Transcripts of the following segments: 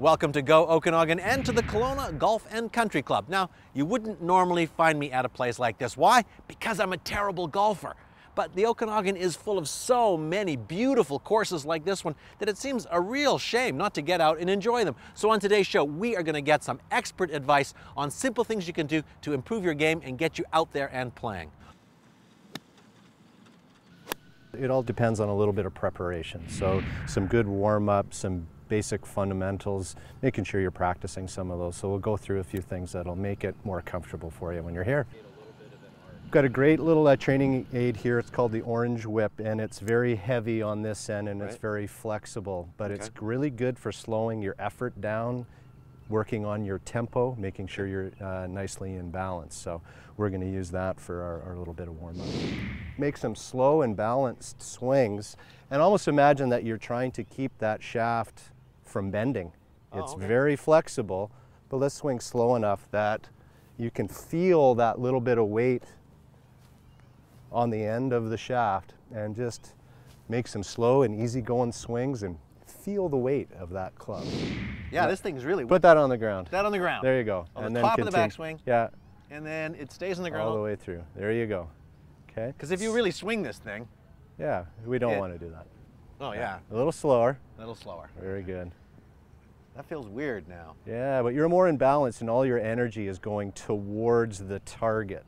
Welcome to Go Okanagan and to the Kelowna Golf and Country Club. Now, you wouldn't normally find me at a place like this. Why? Because I'm a terrible golfer. But the Okanagan is full of so many beautiful courses like this one that it seems a real shame not to get out and enjoy them. So on today's show, we are going to get some expert advice on simple things you can do to improve your game and get you out there and playing. It all depends on a little bit of preparation. So some good warm-up, some basic fundamentals, making sure you're practicing some of those. So we'll go through a few things that'll make it more comfortable for you when you're here. We've got a great little training aid here. It's called the Orange Whip, and it's very heavy on this end and it's very flexible, but it's really good for slowing your effort down, working on your tempo, making sure you're nicely in balance. So we're going to use that for our little bit of warm-up. Make some slow and balanced swings, and almost imagine that you're trying to keep that shaft from bending. It's very flexible, but let's swing slow enough that you can feel that little bit of weight on the end of the shaft, and just make some slow and easygoing swings and feel the weight of that club. Yeah, this thing's really... Put that on the ground. That on the ground. There you go. On the top of the backswing. Yeah. And then it stays on the ground. All the way through. There you go. Okay. Because if you really swing this thing... Yeah, we don't want to do that. Oh, yeah. A little slower. A little slower. Very good. That feels weird now. Yeah, but you're more in balance and all your energy is going towards the target.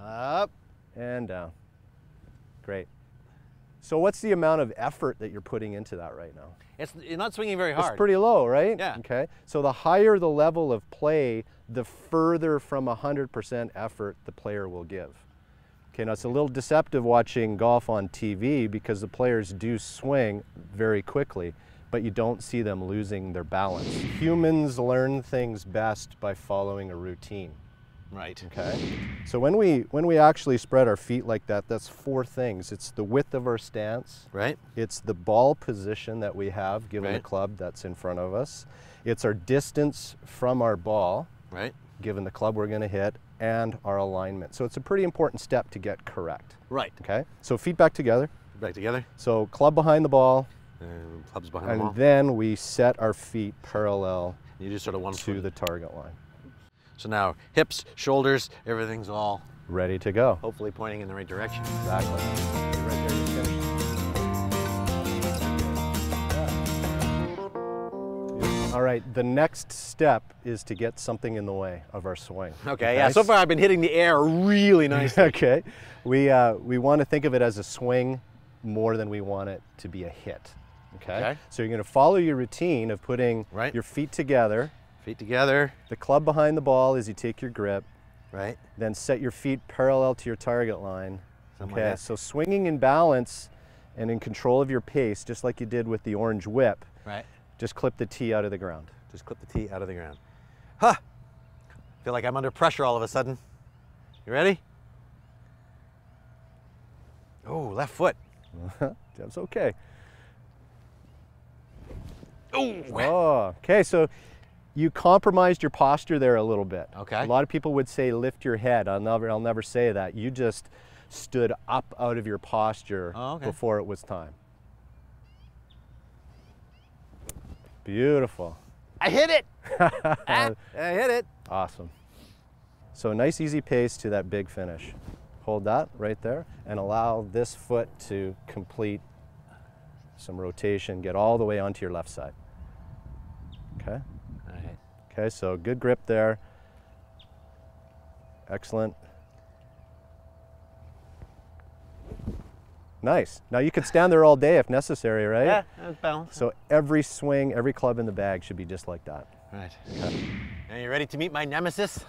Up. And down. Great. So what's the amount of effort that you're putting into that right now? You're not swinging very hard. It's pretty low, right? Yeah. Okay. So the higher the level of play, the further from 100% effort the player will give. Okay, now it's a little deceptive watching golf on TV because the players do swing very quickly, but you don't see them losing their balance. Humans learn things best by following a routine. Right. Okay. So when we actually spread our feet like that, that's four things. It's the width of our stance. Right. It's the ball position that we have given the club that's in front of us. It's our distance from our ball. Right. Given the club we're going to hit, and our alignment. So it's a pretty important step to get correct. Right. Okay. So feet back together. Back together. So club behind the ball. And clubs behind the ball. And then we set our feet parallel you just sort of to the target line. So now hips, shoulders, everything's all ready to go. Hopefully pointing in the right direction. Exactly. Right there, you finish. All right, the next step is to get something in the way of our swing. Okay, yeah, so far I've been hitting the air really nicely. Okay, we want to think of it as a swing more than we want it to be a hit. Okay? So you're going to follow your routine of putting your feet together. Feet together. The club behind the ball as you take your grip. Right. Then set your feet parallel to your target line. Something like that. So swinging in balance and in control of your pace, just like you did with the Orange Whip. Right. Just clip the tee out of the ground. Just clip the tee out of the ground. Huh! Feel like I'm under pressure all of a sudden. You ready? Oh, left foot. That's okay. Oh, okay, so you compromised your posture there a little bit. Okay. A lot of people would say lift your head. I'll never say that. You just stood up out of your posture before it was time. Beautiful. I hit it! I hit it. Awesome. So nice easy pace to that big finish. Hold that right there and allow this foot to complete some rotation, get all the way onto your left side. Okay? Okay, so good grip there. Excellent. Nice. Now you can stand there all day if necessary, right? Yeah, that's balanced. So every swing, every club in the bag should be just like that. Right. Are you ready to meet my nemesis?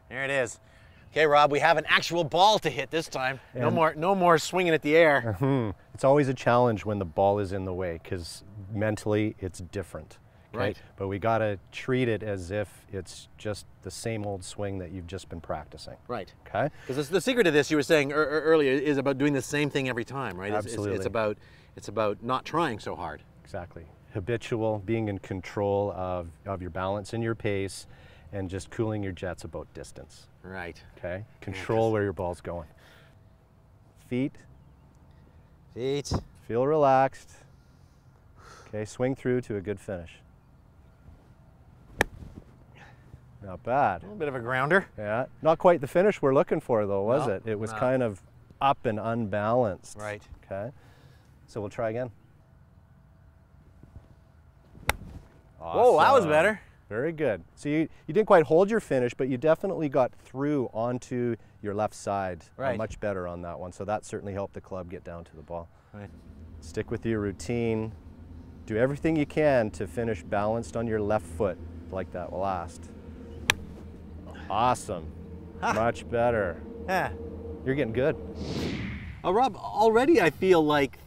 There it is. Okay, Rob, we have an actual ball to hit this time. No more swinging at the air. It's always a challenge when the ball is in the way because mentally it's different. Okay? Right. But we got to treat it as if it's just the same old swing that you've just been practicing. Right. Okay. Because the secret of this, you were saying earlier, is about doing the same thing every time, right? Absolutely. It's about not trying so hard. Exactly. Habitual, being in control of your balance and your pace, and just cooling your jets about distance. Right. Okay. Control where your ball's going. Feet. Feet. Feel relaxed. Okay, swing through to a good finish. Not bad. A little bit of a grounder. Yeah, not quite the finish we're looking for though, was No, it? It was no. kind of up and unbalanced. Right. Okay, so we'll try again. Whoa, that was Awesome. better. Very good. So you didn't quite hold your finish, but you definitely got through onto your left side. Right. Much better on that one. So that certainly helped the club get down to the ball. Right. Stick with your routine. Do everything you can to finish balanced on your left foot like that last. Awesome. Much better. Yeah. You're getting good. Oh, Rob, already I feel like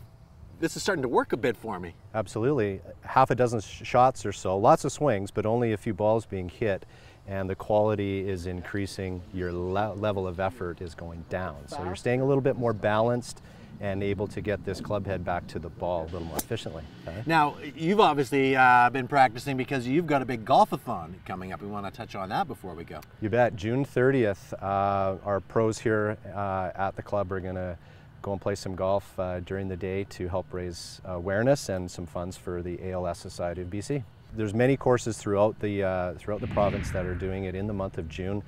this is starting to work a bit for me. Absolutely. Half a dozen shots or so, lots of swings, but only a few balls being hit, and the quality is increasing. Your level of effort is going down. So you're staying a little bit more balanced and able to get this club head back to the ball a little more efficiently. Okay? Now, you've obviously been practicing because you've got a big golf-a-thon coming up. We want to touch on that before we go. You bet. June 30th, our pros here at the club are going to go and play some golf during the day to help raise awareness and some funds for the ALS Society of BC. There's many courses throughout the province that are doing it in the month of June.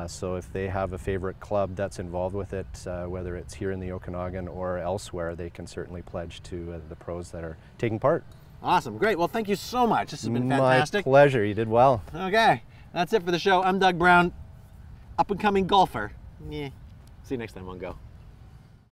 So if they have a favorite club that's involved with it, whether it's here in the Okanagan or elsewhere, they can certainly pledge to the pros that are taking part. Awesome, great. Well, thank you so much. This has been fantastic. My pleasure. You did well. Okay, that's it for the show. I'm Doug Brown, up-and-coming golfer. Yeah. See you next time on Go.